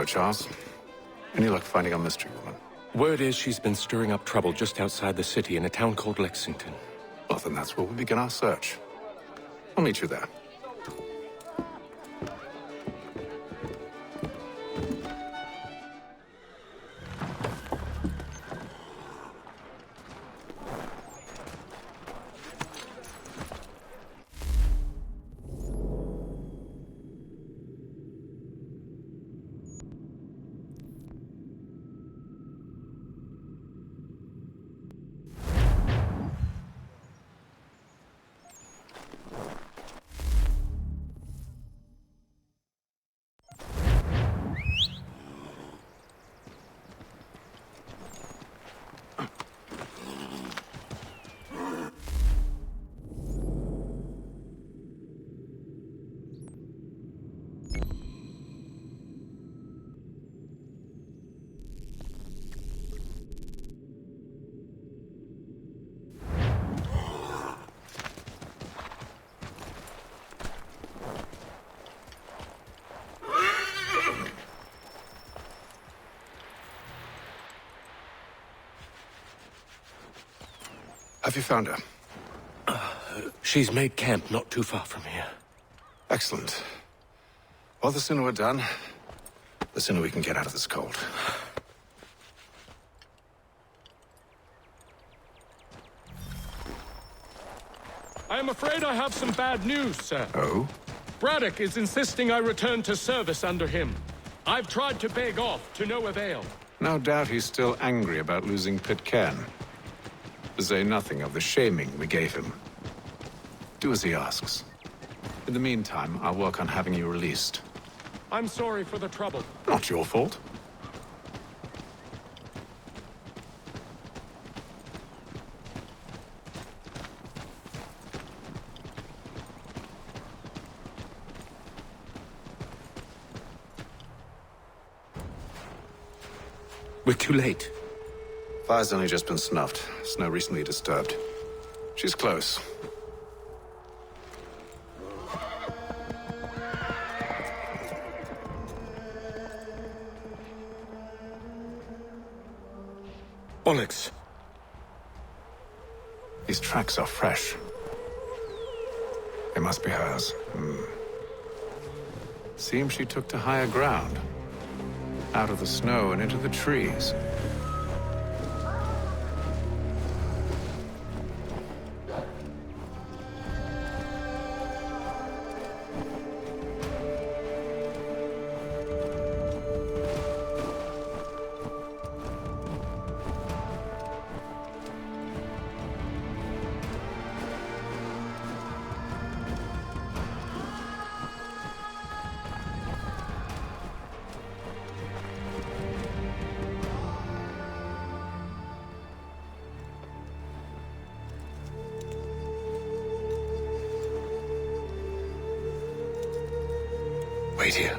Hello, Charles. Any luck finding our mystery woman? Word is she's been stirring up trouble just outside the city in a town called Lexington. Well, then that's where we begin our search. I'll meet you there. Have you found her? She's made camp not too far from here. Excellent. Well, the sooner we're done, the sooner we can get out of this cold. I am afraid I have some bad news, sir. Oh? Braddock is insisting I return to service under him. I've tried to beg off, to no avail. No doubt he's still angry about losing Pitcairn. To say nothing of the shaming we gave him. Do as he asks. In the meantime, I'll work on having you released. I'm sorry for the trouble. Not your fault. We're too late. Fire's only just been snuffed. Snow recently disturbed. She's close. Bollocks. These tracks are fresh. They must be hers. Seems she took to higher ground. Out of the snow and into the trees. Wait here.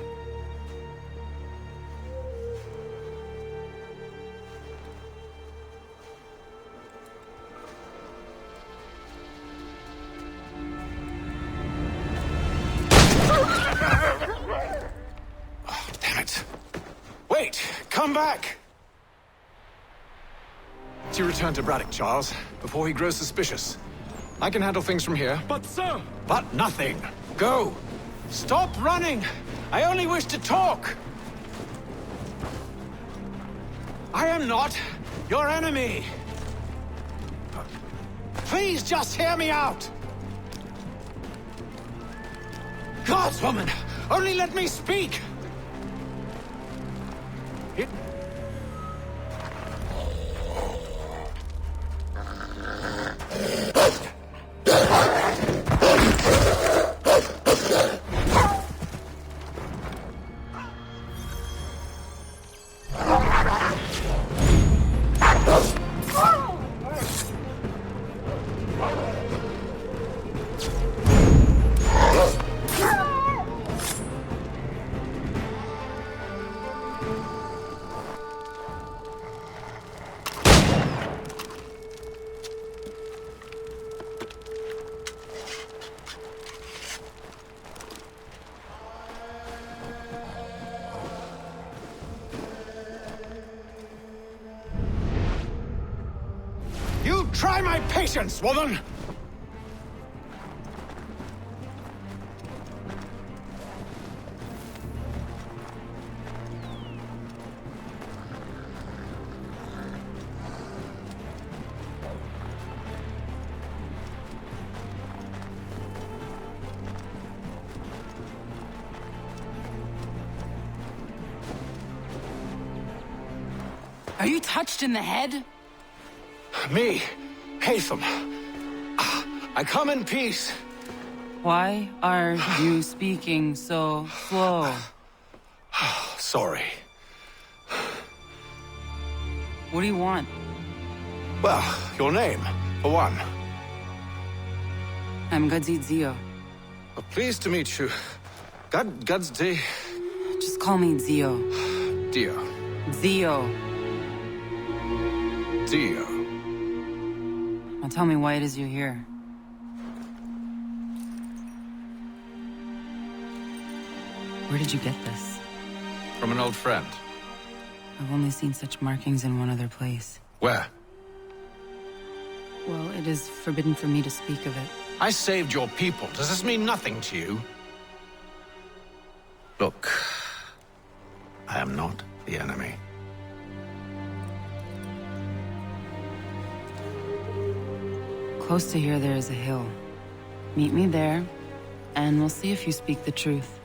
Oh, damn it. Wait! Come back! You return to Braddock, Charles, before he grows suspicious. I can handle things from here. But, sir! But nothing! Go! Stop running! I only wish to talk! I am not your enemy! Please just hear me out! Gods, woman! Only let me speak! Try my patience, woman! Are you touched in the head? Me, Haytham. I come in peace. Why are you speaking so slow? Sorry. What do you want? Well, your name, for one. I'm Gadzit Zio. Well, pleased to meet you. God's day. Just call me Zio. Dio. Zio. Dio. Now tell me why it is you're here. Where did you get this? From an old friend. I've only seen such markings in one other place. Where? Well, it is forbidden for me to speak of it. I saved your people. Does this mean nothing to you? Look, I am not the enemy. Close to here, there is a hill. Meet me there, and we'll see if you speak the truth.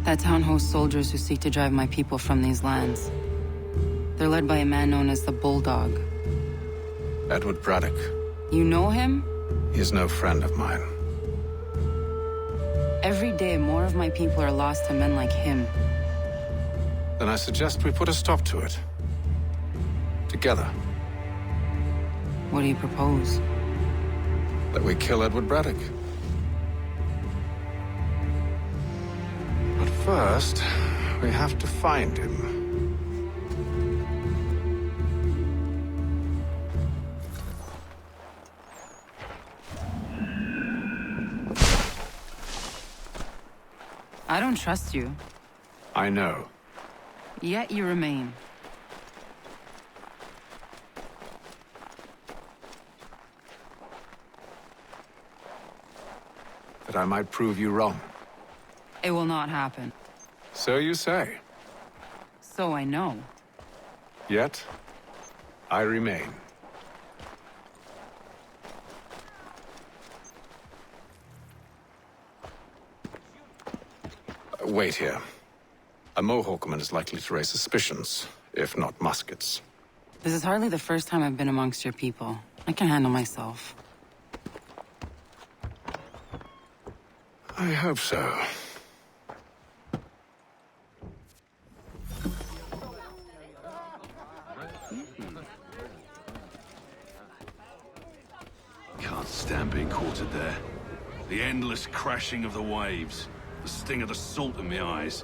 That town hosts soldiers who seek to drive my people from these lands. They're led by a man known as the Bulldog. Edward Braddock. You know him? He is no friend of mine. Every day, more of my people are lost to men like him. Then I suggest we put a stop to it. Together. What do you propose? That we kill Edward Braddock. But first, we have to find him. I don't trust you. I know. Yet you remain. That I might prove you wrong. It will not happen. So you say. So I know. Yet, I remain. Wait here. A Mohawkman is likely to raise suspicions, if not muskets. This is hardly the first time I've been amongst your people. I can handle myself. I hope so. Can't stand being quartered there. The endless crashing of the waves. The sting of the salt in my eyes.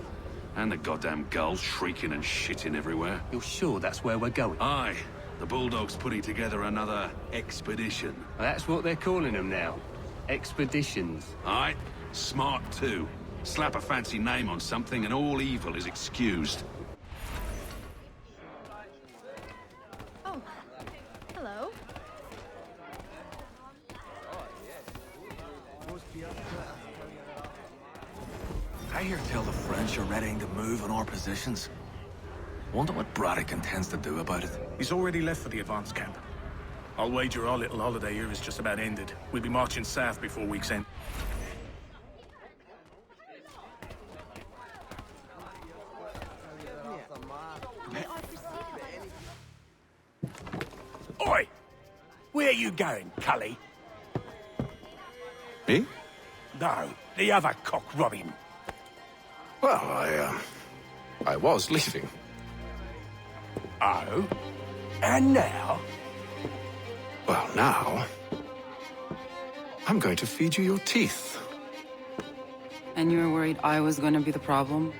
And the goddamn gulls shrieking and shitting everywhere. You're sure that's where we're going? Aye. The Bulldog's putting together another expedition. That's what they're calling them now. Expeditions. Aye. Smart too. Slap a fancy name on something and all evil is excused. Oh, hello. I hear tell the French are readying to move on our positions. Wonder what Braddock intends to do about it. He's already left for the advance camp. I'll wager our little holiday here is just about ended. We'll be marching south before week's end. Oi! Where are you going, Cully? Me? No, the other cock Robin. Well, I was leaving. Oh? And now? Well, now... I'm going to feed you your teeth. And you were worried I was going to be the problem?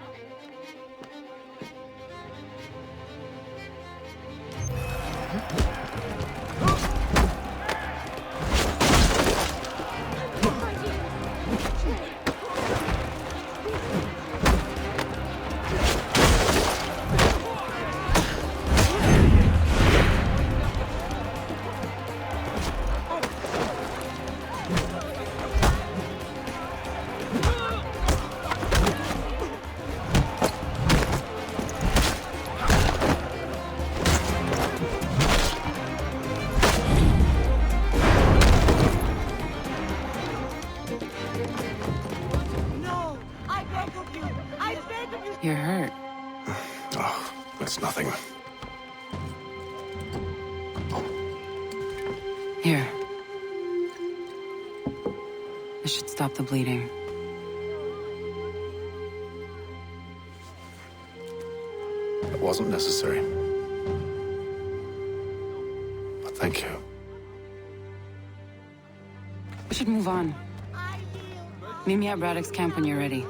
It's nothing. Here. This should stop the bleeding. It wasn't necessary. But thank you. We should move on. Meet me at Braddock's camp when you're ready.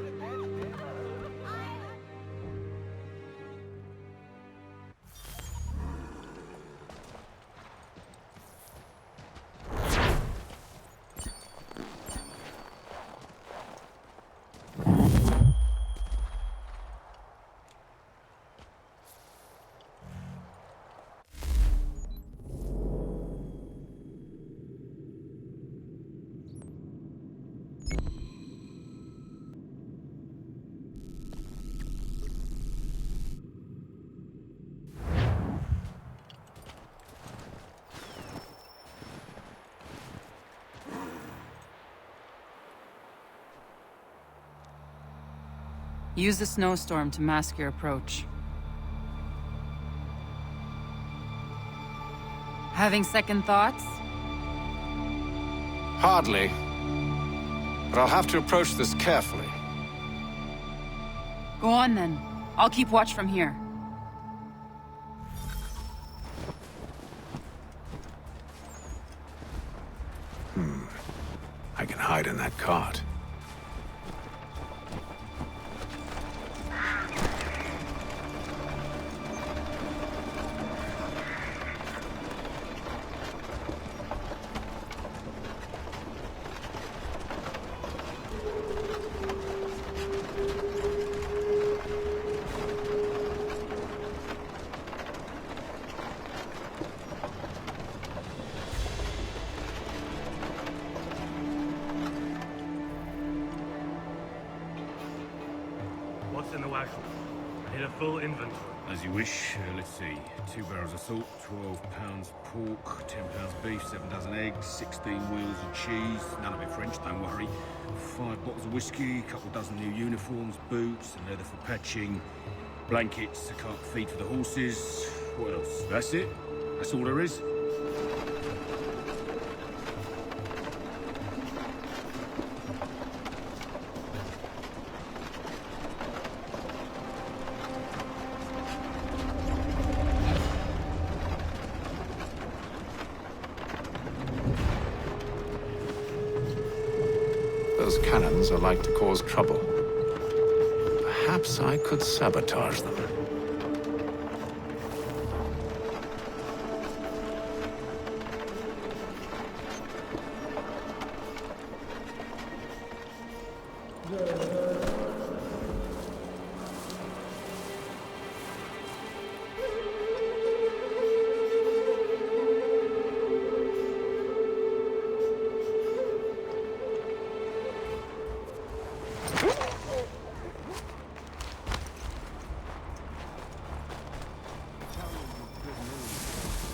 Use the snowstorm to mask your approach. Having second thoughts? Hardly. But I'll have to approach this carefully. Go on then. I'll keep watch from here. I can hide in that cart. What's in the wagon? I need a full inventory. As you wish. Let's see. 2 barrels of salt, 12 pounds pork, 10 pounds beef, 7 dozen eggs, 16 wheels of cheese. None of it French, don't worry. 5 bottles of whiskey, a couple dozen new uniforms, boots, and leather for patching, blankets, a cart feed for the horses. What else? That's it? That's all there is? Those cannons are like to cause trouble. Perhaps I could sabotage them.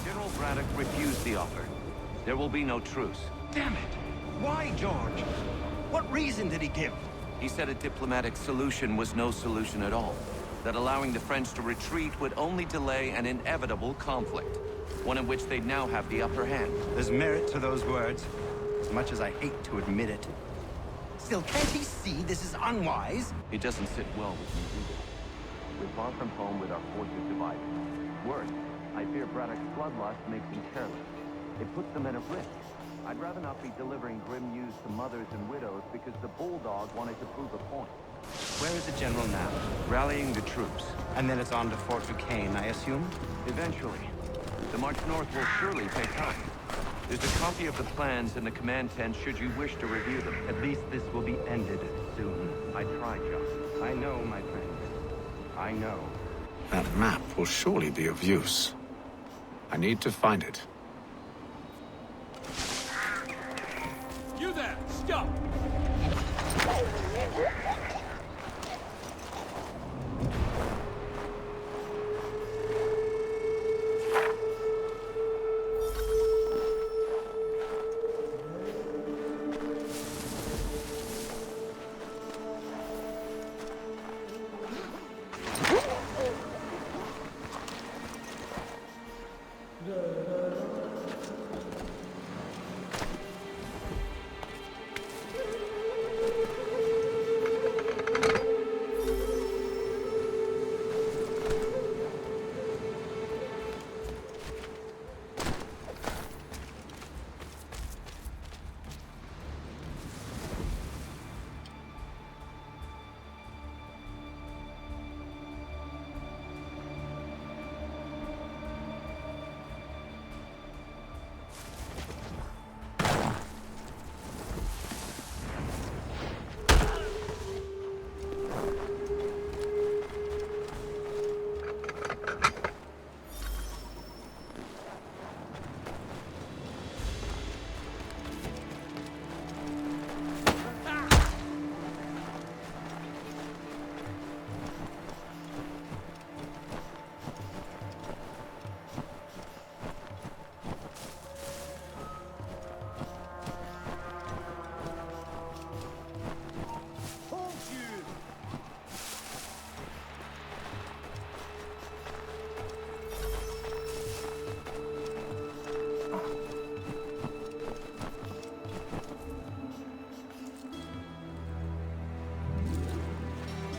General Braddock refused the offer. There will be no truce. Damn it! Why, George? What reason did he give? He said a diplomatic solution was no solution at all. That allowing the French to retreat would only delay an inevitable conflict. One in which they'd now have the upper hand. There's merit to those words, as much as I hate to admit it. Still, can't he see this is unwise? It doesn't sit well with me either. We're far from home with our forces divided. Worse, I fear Braddock's bloodlust makes them careless. It puts the men at risk. I'd rather not be delivering grim news to mothers and widows because the bulldog wanted to prove a point. Where is the general now? Rallying the troops. And then it's on to Fort Duquesne, I assume? Eventually. The march north will surely take time. There's a copy of the plans in the command tent should you wish to review them. At least this will be ended soon. I tried, John. I know, my friend. I know. That map will surely be of use. I need to find it. You there! Stop!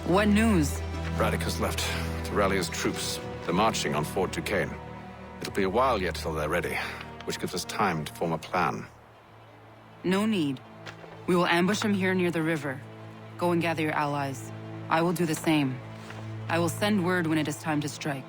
What news? Braddock has left to rally his troops. They're marching on Fort Duquesne. It'll be a while yet till they're ready, which gives us time to form a plan. No need. We will ambush them here near the river. Go and gather your allies. I will do the same. I will send word when it is time to strike.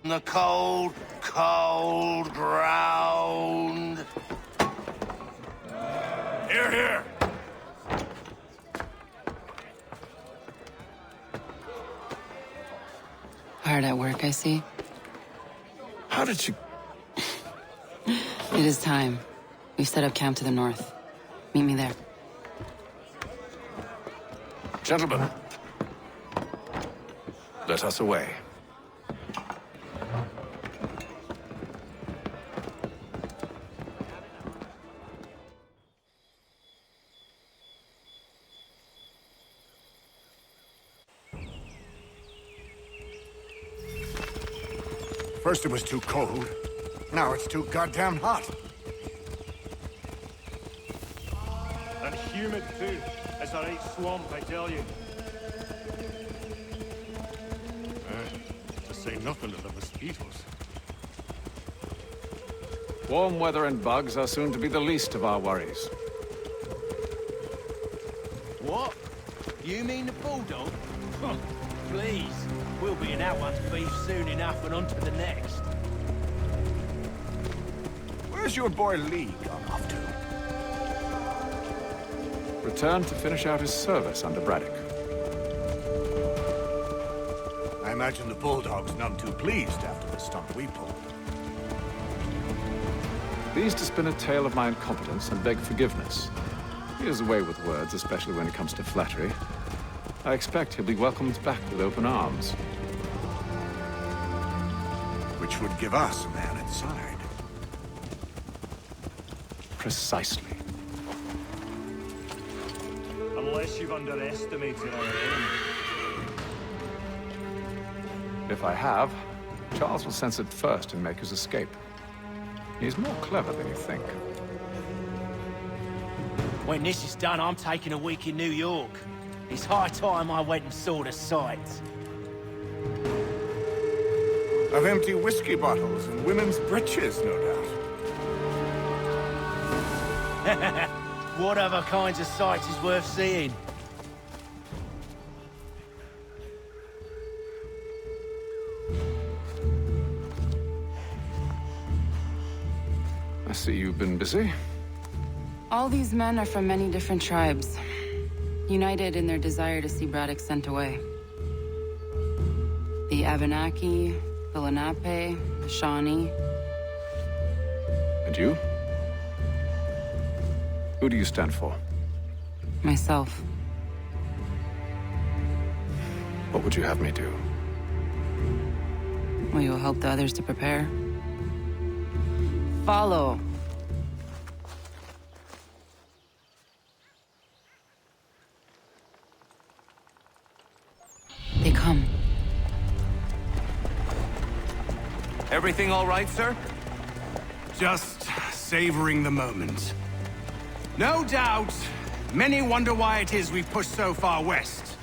The cold, cold ground. Here, here. Hard at work, I see. How did you... It is time. We've set up camp to the north. Meet me there. Gentlemen, let us away. First it was too cold. Now it's too goddamn hot. And humid too. It's a right swamp, I tell you. To say nothing of the mosquitoes. Warm weather and bugs are soon to be the least of our worries. What? You mean the bulldog? Huh, please. We'll be in that one's beef soon enough and on to the next. Where's your boy Lee gone off to? Returned to finish out his service under Braddock. I imagine the bulldog's none too pleased after the stunt we pulled. Pleased to spin a tale of my incompetence and beg forgiveness. He is away with words, especially when it comes to flattery. I expect he'll be welcomed back with open arms. Which would give us a man inside. Precisely. Unless you've underestimated our enemy. If I have, Charles will sense it first and make his escape. He's more clever than you think. When this is done, I'm taking a week in New York. It's high time I went and saw the sights. Of empty whiskey bottles and women's breeches, no doubt. What other kinds of sights is worth seeing? I see you've been busy. All these men are from many different tribes, united in their desire to see Braddock sent away. The Abenaki, the Lenape, the Shawnee. And you? Who do you stand for? Myself. What would you have me do? Will you help the others to prepare? Follow. They come. Everything all right, sir? Just savoring the moment. No doubt, many wonder why it is we've pushed so far west.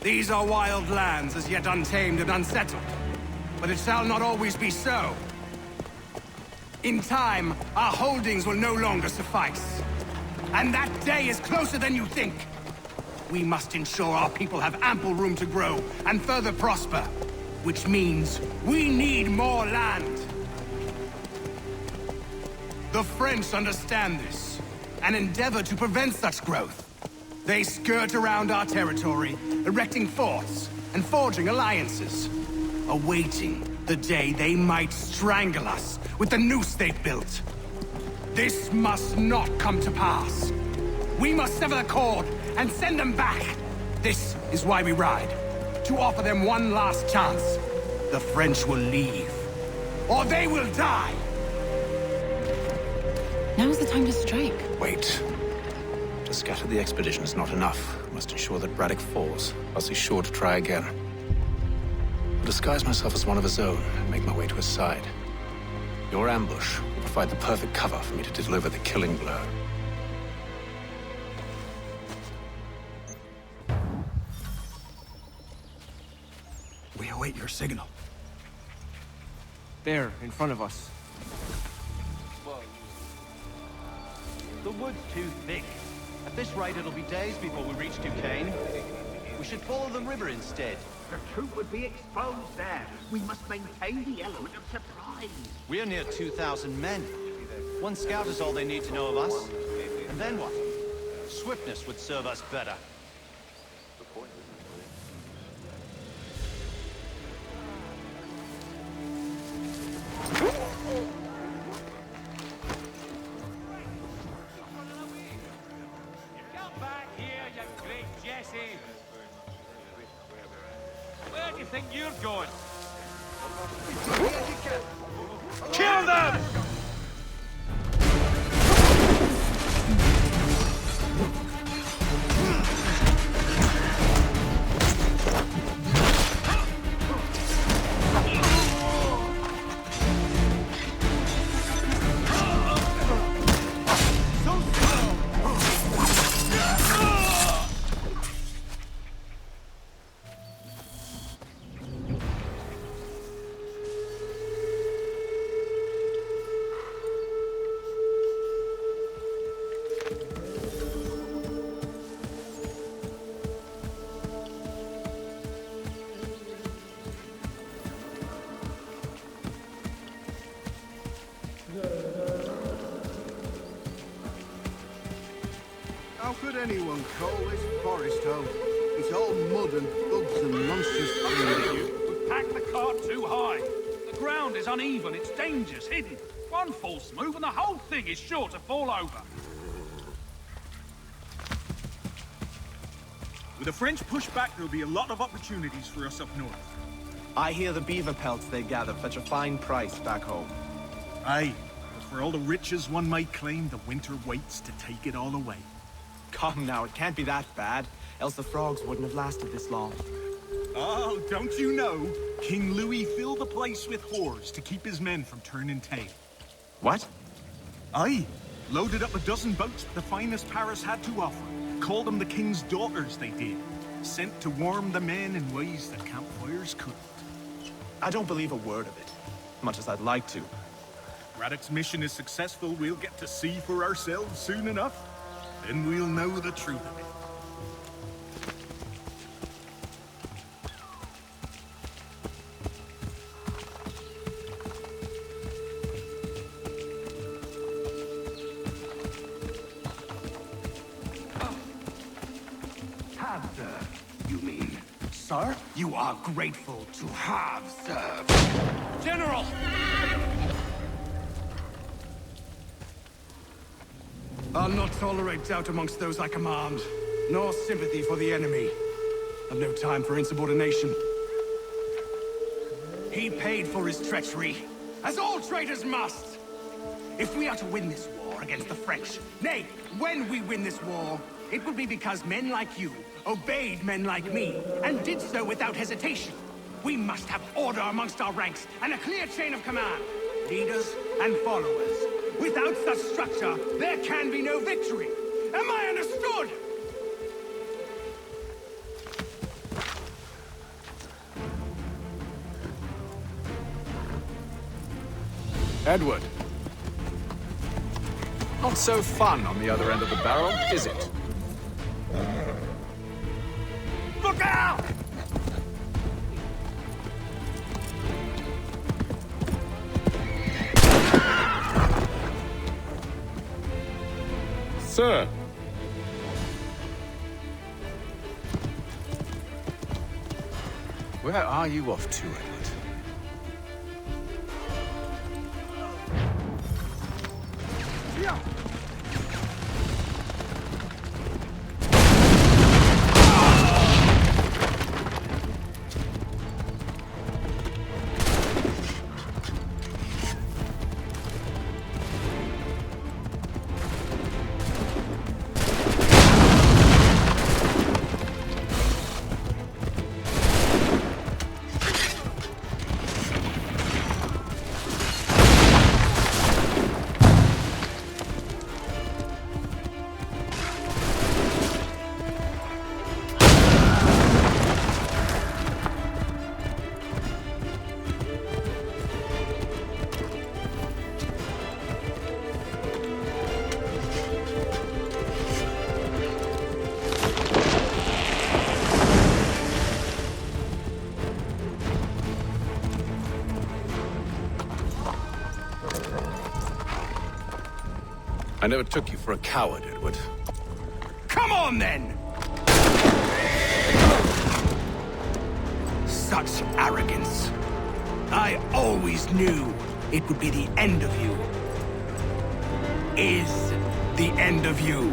These are wild lands, as yet untamed and unsettled. But it shall not always be so. In time, our holdings will no longer suffice. And that day is closer than you think. We must ensure our people have ample room to grow and further prosper. Which means we need more land. The French understand this and endeavor to prevent such growth. They skirt around our territory, erecting forts and forging alliances, awaiting the day they might strangle us with the noose they've built. This must not come to pass. We must sever the cord and send them back. This is why we ride, to offer them one last chance. The French will leave, or they will die. Now's the time to strike. Wait. To scatter the expedition is not enough. We must ensure that Braddock falls, else he's sure to try again. I'll disguise myself as one of his own and make my way to his side. Your ambush will provide the perfect cover for me to deliver the killing blow. We await your signal. There, in front of us. The wood's too thick. At this rate, it'll be days before we reach Duquesne. We should follow the river instead. The troop would be exposed there. We must maintain the element of surprise. We're near 2,000 men. One scout is all they need to know of us. And then what? Swiftness would serve us better. Where do you think you're going? Kill them! How could anyone call this forest home? It's all mud and bugs and monsters. I'm telling you, we've packed the cart too high. The ground is uneven, it's dangerous, hidden. One false move and the whole thing is sure to fall over. With the French pushback, there'll be a lot of opportunities for us up north. I hear the beaver pelts they gather fetch a fine price back home. Aye, but for all the riches one might claim, the winter waits to take it all away. Come now, it can't be that bad, else the frogs wouldn't have lasted this long. Oh, don't you know? King Louis filled the place with whores to keep his men from turning tail. What? Aye, loaded up a dozen boats with the finest Paris had to offer. Called them the king's daughters, they did. Sent to warm the men in ways that campfires couldn't. I don't believe a word of it, much as I'd like to. Braddock's mission is successful, we'll get to see for ourselves soon enough. Then we'll know the truth of it. Have served, you mean? Sir, you are grateful to have served. General! I'll not tolerate doubt amongst those I command, nor sympathy for the enemy. I've no time for insubordination. He paid for his treachery, as all traitors must. If we are to win this war against the French, nay, when we win this war, it will be because men like you obeyed men like me, and did so without hesitation. We must have order amongst our ranks, and a clear chain of command. Leaders and followers. Without such structure, there can be no victory. Am I understood? Edward. Not so fun on the other end of the barrel, is it? Look out! Sir, Where are you off to, Edward? I never took you for a coward, Edward. Come on, then! Such arrogance. I always knew it would be the end of you. Is the end of you.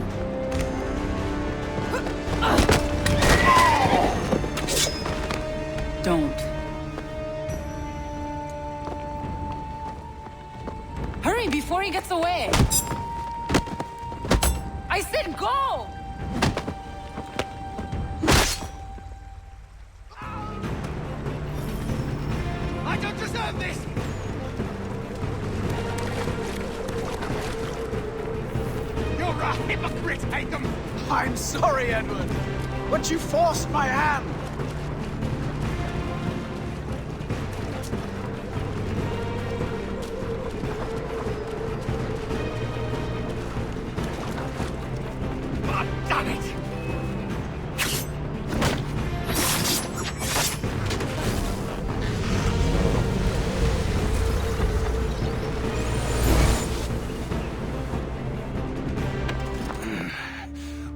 Don't. Hurry before he gets away! I said go! I don't deserve this! You're a hypocrite, Hatham! I'm sorry, Edward, but you forced my hand.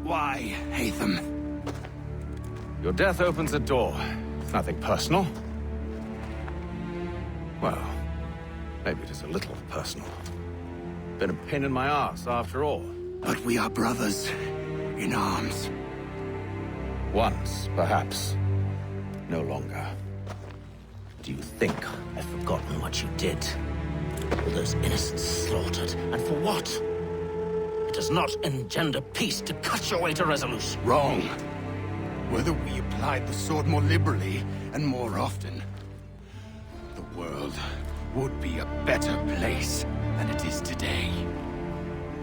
Why, Hatham? Your death opens a door. It's nothing personal. Well, maybe it is a little personal. Been a pain in my ass, after all. But we are brothers in arms. Once, perhaps. No longer. Do you think I've forgotten what you did? All those innocents slaughtered, and for what? It does not engender peace to cut your way to resolution. Wrong. Whether we applied the sword more liberally and more often, the world would be a better place than it is today.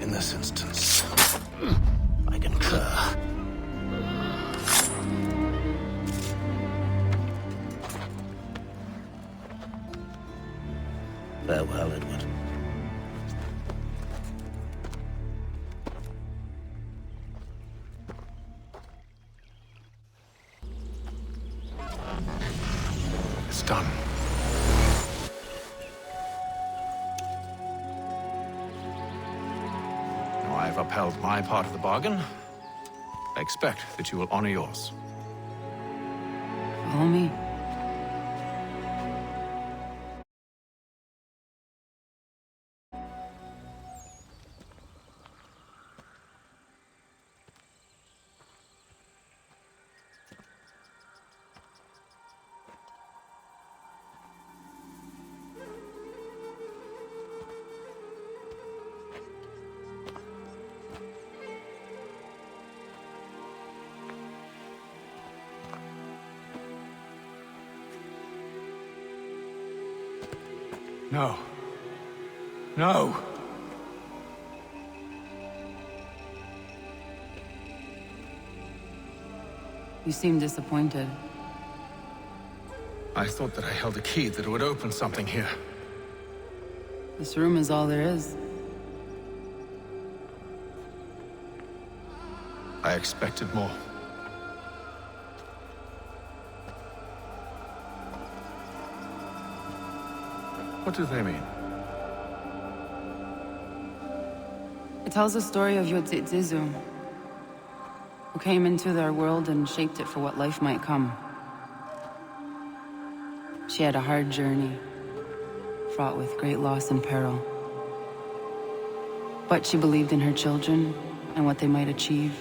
In this instance, I concur. Farewell, Edward. It's done. Now I've upheld my part of the bargain. I expect that you will honor yours. Follow me. No. No! You seem disappointed. I thought that I held a key that would open something here. This room is all there is. I expected more. What do they mean? It tells the story of Yodzizu, who came into their world and shaped it for what life might come. She had a hard journey, fraught with great loss and peril. But she believed in her children and what they might achieve.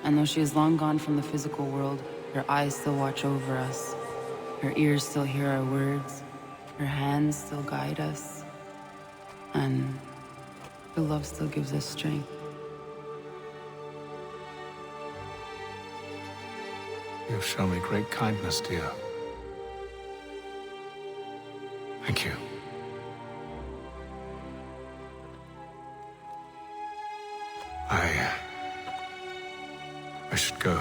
And though she is long gone from the physical world, her eyes still watch over us. Her ears still hear our words. Her hands still guide us. And her love still gives us strength. You've shown me great kindness, dear. Thank you. I should go.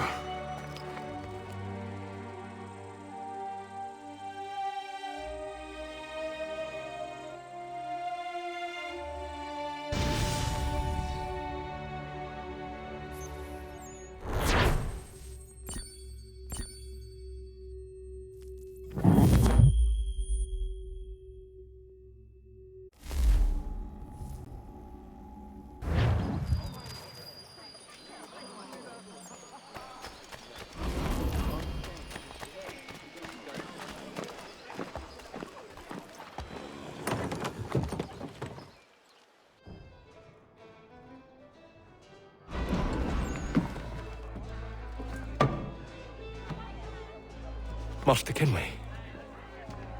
Master Kenway.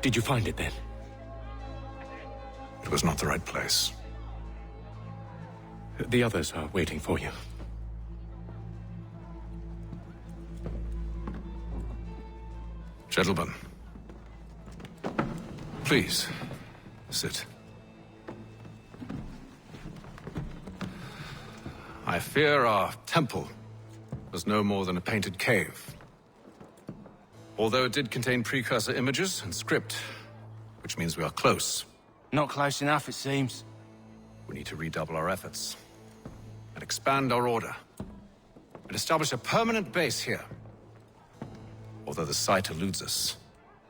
Did you find it then? It was not the right place. The others are waiting for you. Gentlemen, please, sit. I fear our temple was no more than a painted cave. Although it did contain precursor images and script, which means we are close. Not close enough, it seems. We need to redouble our efforts and expand our order and establish a permanent base here. Although the site eludes us,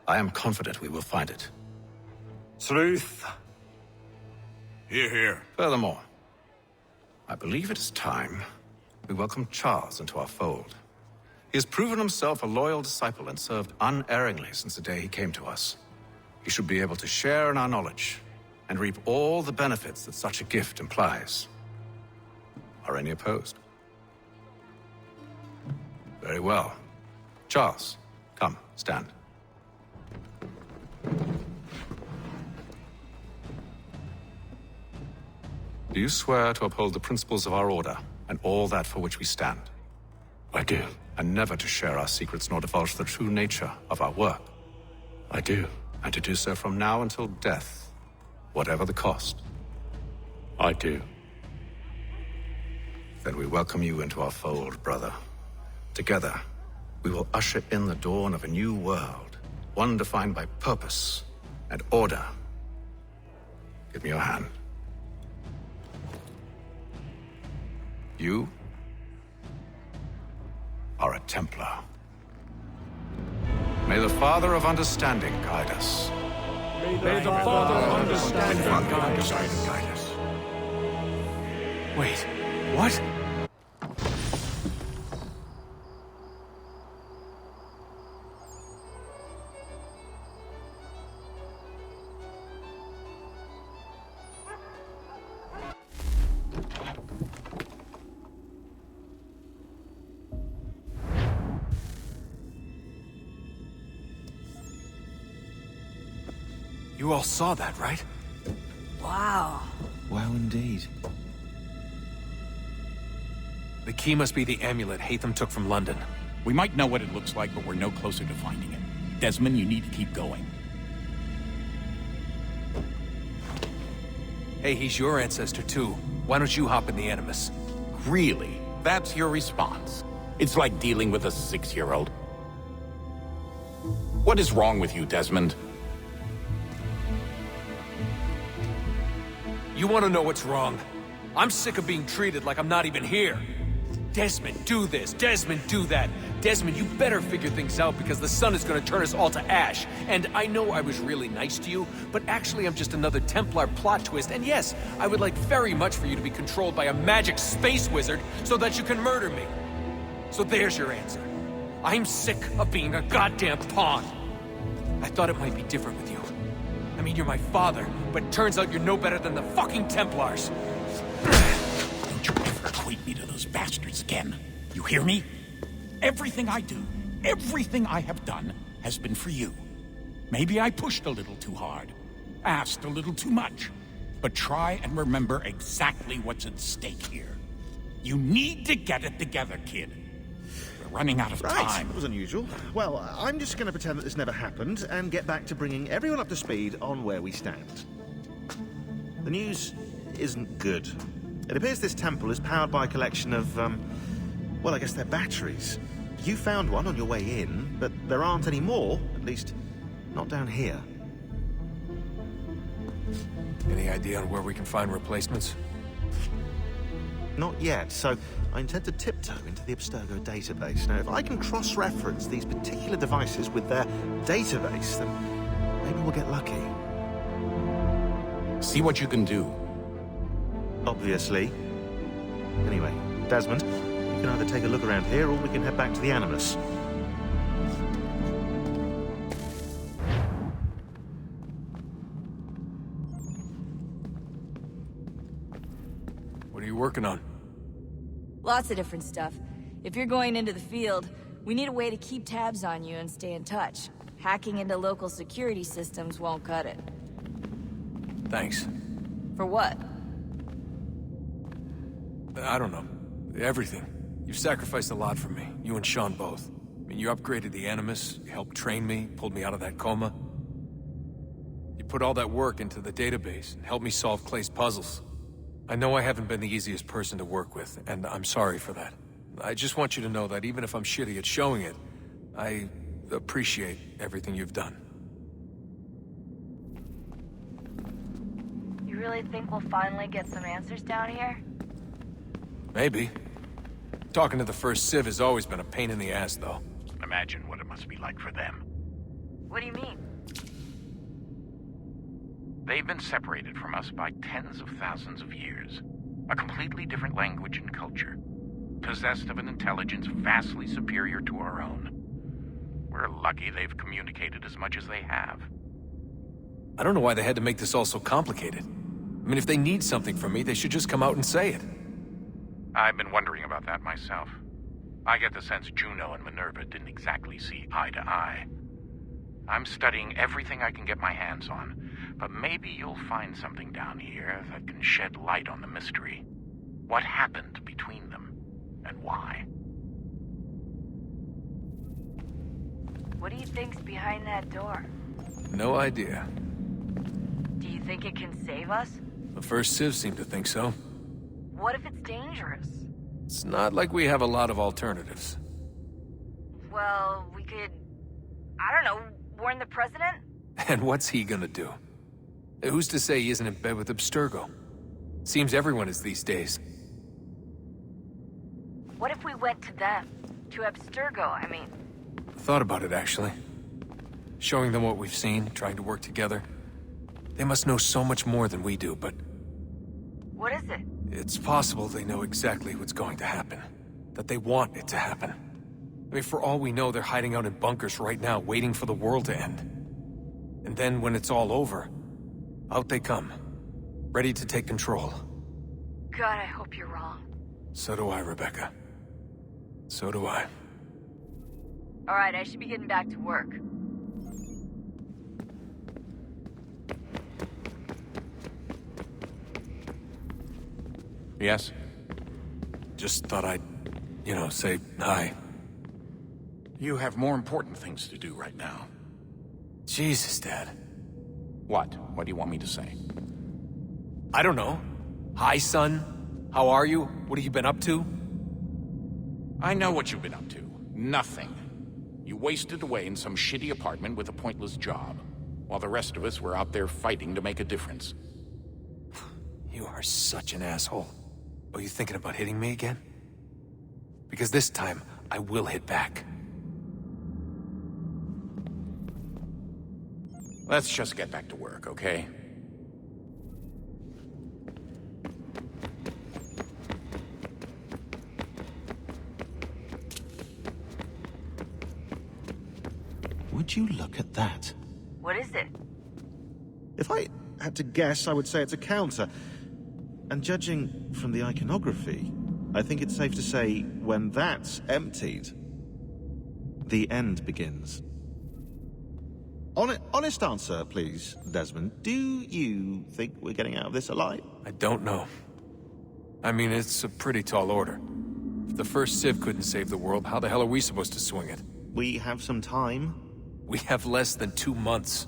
I am confident we will find it. Truth. Hear, hear. Furthermore, I believe it is time we welcome Charles into our fold. He has proven himself a loyal disciple and served unerringly since the day he came to us. He should be able to share in our knowledge and reap all the benefits that such a gift implies. Are any opposed? Very well. Charles, come, stand. Do you swear to uphold the principles of our order and all that for which we stand? I do. And never to share our secrets nor divulge the true nature of our work? I do. And to do so from now until death, whatever the cost? I do. Then we welcome you into our fold, brother. Together, we will usher in the dawn of a new world, one defined by purpose and order. Give me your hand. You are a Templar. May the Father of Understanding guide us. May the Father of Understanding guide us. Wait, what? You all saw that, right? Wow. Wow, indeed. The key must be the amulet Hatham took from London. We might know what it looks like, but we're no closer to finding it. Desmond, you need to keep going. Hey, he's your ancestor too. Why don't you hop in the Animus? Really? That's your response? It's like dealing with a 6-year-old. What is wrong with you, Desmond? You want to know what's wrong? I'm sick of being treated like I'm not even here. Desmond, do this. Desmond, do that. Desmond, you better figure things out because the sun is going to turn us all to ash. And I know I was really nice to you, but actually I'm just another Templar plot twist. And yes, I would like very much for you to be controlled by a magic space wizard so that you can murder me. So there's your answer. I'm sick of being a goddamn pawn. I thought it might be different with you. I mean, you're my father, but turns out you're no better than the fucking Templars. Don't you ever equate me to those bastards again. You hear me? Everything I do, everything I have done, has been for you. Maybe I pushed a little too hard, asked a little too much, but try and remember exactly what's at stake here. You need to get it together, kid. We're running out of time. That was unusual. Well, I'm just going to pretend that this never happened and get back to bringing everyone up to speed on where we stand. The news isn't good. It appears this temple is powered by a collection of, well, I guess they're batteries. You found one on your way in, but there aren't any more, at least not down here. Any idea on where we can find replacements? Not yet, so I intend to tiptoe into the Abstergo database. Now, if I can cross-reference these particular devices with their database, then maybe we'll get lucky. See what you can do. Obviously. Anyway, Desmond, you can either take a look around here or we can head back to the Animus. What are you working on? Lots of different stuff. If you're going into the field, we need a way to keep tabs on you and stay in touch. Hacking into local security systems won't cut it. Thanks. For what? I don't know. Everything. You've sacrificed a lot for me. You and Sean both. I mean, you upgraded the Animus, you helped train me, pulled me out of that coma. You put all that work into the database and helped me solve Clay's puzzles. I know I haven't been the easiest person to work with, and I'm sorry for that. I just want you to know that even if I'm shitty at showing it, I appreciate everything you've done. You really think we'll finally get some answers down here? Maybe. Talking to the First Civ has always been a pain in the ass, though. Imagine what it must be like for them. What do you mean? They've been separated from us by tens of thousands of years. A completely different language and culture. Possessed of an intelligence vastly superior to our own. We're lucky they've communicated as much as they have. I don't know why they had to make this all so complicated. I mean, if they need something from me, they should just come out and say it. I've been wondering about that myself. I get the sense Juno and Minerva didn't exactly see eye to eye. I'm studying everything I can get my hands on, but maybe you'll find something down here that can shed light on the mystery. What happened between them, and why? What do you think's behind that door? No idea. Do you think it can save us? The First Civ seemed to think so. What if it's dangerous? It's not like we have a lot of alternatives. Well, we could... I don't know, warn the president? And what's he gonna do? Who's to say he isn't in bed with Abstergo? Seems everyone is these days. What if we went to them? To Abstergo, I mean. Thought about it, actually. Showing them what we've seen, trying to work together. They must know so much more than we do, but... What is it? It's possible they know exactly what's going to happen. That they want it to happen. I mean, for all we know, they're hiding out in bunkers right now, waiting for the world to end. And then, when it's all over, out they come. Ready to take control. God, I hope you're wrong. So do I, Rebecca. So do I. Alright, I should be getting back to work. Yes? Just thought I'd, say hi. You have more important things to do right now. Jesus, Dad. What? What do you want me to say? I don't know. Hi, son. How are you? What have you been up to? I know what you've been up to. Nothing. You wasted away in some shitty apartment with a pointless job, while the rest of us were out there fighting to make a difference. You are such an asshole. Are you thinking about hitting me again? Because this time, I will hit back. Let's just get back to work, okay? Would you look at that? What is it? If I had to guess, I would say it's a counter. And judging from the iconography, I think it's safe to say when that's emptied, the end begins. Honest answer, please, Desmond. Do you think we're getting out of this alive? I don't know. I mean, it's a pretty tall order. If the first Civ couldn't save the world, how the hell are we supposed to swing it? We have some time. We have less than 2 months.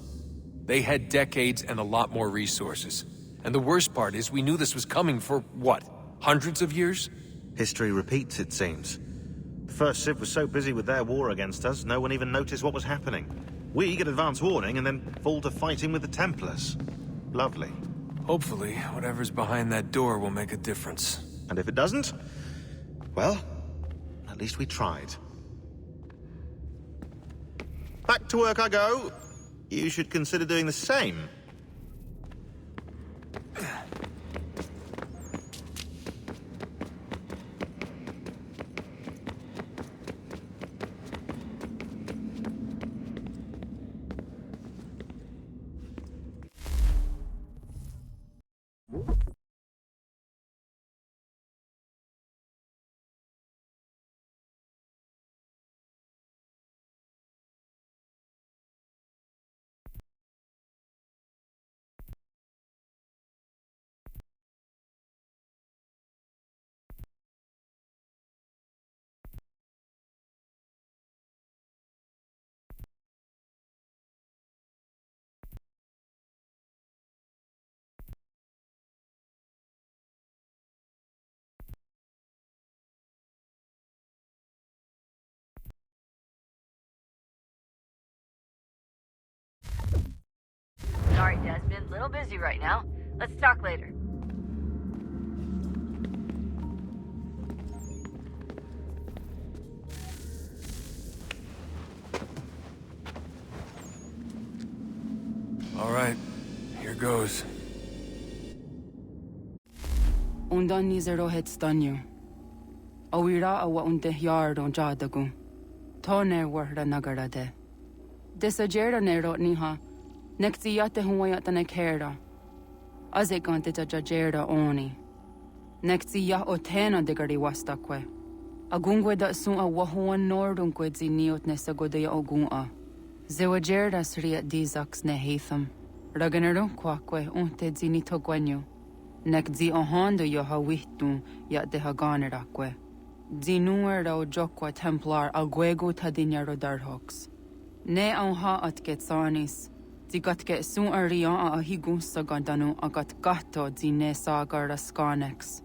They had decades and a lot more resources. And the worst part is we knew this was coming for, what, hundreds of years? History repeats, it seems. The first Civ was so busy with their war against us, no one even noticed what was happening. We get advance warning and then fall to fighting with the Templars. Lovely. Hopefully, whatever's behind that door will make a difference. And if it doesn't, well, at least we tried. Back to work I go. You should consider doing the same. Sorry, Desmond. Little busy right now. Let's talk later. All right, here goes. Undan nizero het stanyu. Awira awa unte yard on jadagu. Toner warda nagara de. Desajera nero niha. Nektiyate huwayata nekera. Azekante tajajera oni. Nektiya otena degari wastakwe. Agungwe da sun a wahuan nordungwe ziniot nesagodea ogun'a. Zewajerda sriat dizaks nehatham. Raganero kwakwe unte zinito gwenyo. Nekzi ohondo yo hawihtun yat de haganerakwe. Zinuera o jokwa templar agwego tadinyaro darhoks. Ne onha at getsanis. Zigatke sun arian a higun sagandanu agat gato zine sagar skanex.